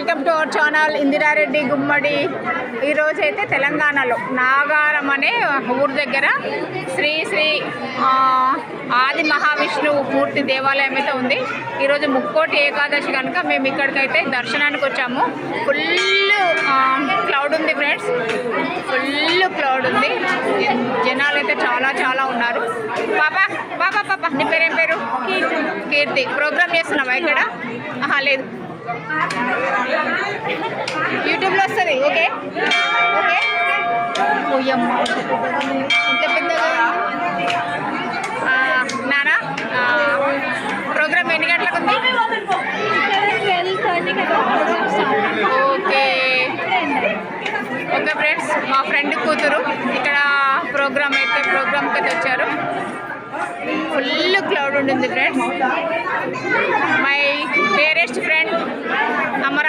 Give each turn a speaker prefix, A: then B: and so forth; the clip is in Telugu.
A: Welcome to our channel Indira Reddy Gummadi. ఈరోజు అయితే తెలంగాణలో నాగారం అనే ఊరు దగ్గర శ్రీ శ్రీ ఆది మహావిష్ణువు మూర్తి దేవాలయం అయితే ఉంది. ఈరోజు ముక్కోటి ఏకాదశి కనుక మేము ఇక్కడికైతే దర్శనానికి వచ్చాము. ఫుల్ క్లౌడ్ ఉంది ఫ్రెండ్స్, ఫుల్ క్లౌడ్ ఉంది. జనాలు అయితే చాలా ఉన్నారు. పాపా పాపా పాపా నీ పేరేం పేరు? కీర్తి. ప్రోగ్రామ్ చేస్తున్నావా ఇక్కడ? లేదు, యూట్యూబ్లో వస్తుంది. Okay okay. ఓయమ్మ ఇంత పెద్దగా నానా. ప్రోగ్రామ్ ఎన్ని గంటలకు ఉంది? ఓకే ఓకే ఫ్రెండ్స్, మా ఫ్రెండ్ కూతురు ఇక్కడ ప్రోగ్రామ్కి అయితే వచ్చారు. ఫుల్ క్లౌడ్ ఉంటుంది friends. My dearest friend Amara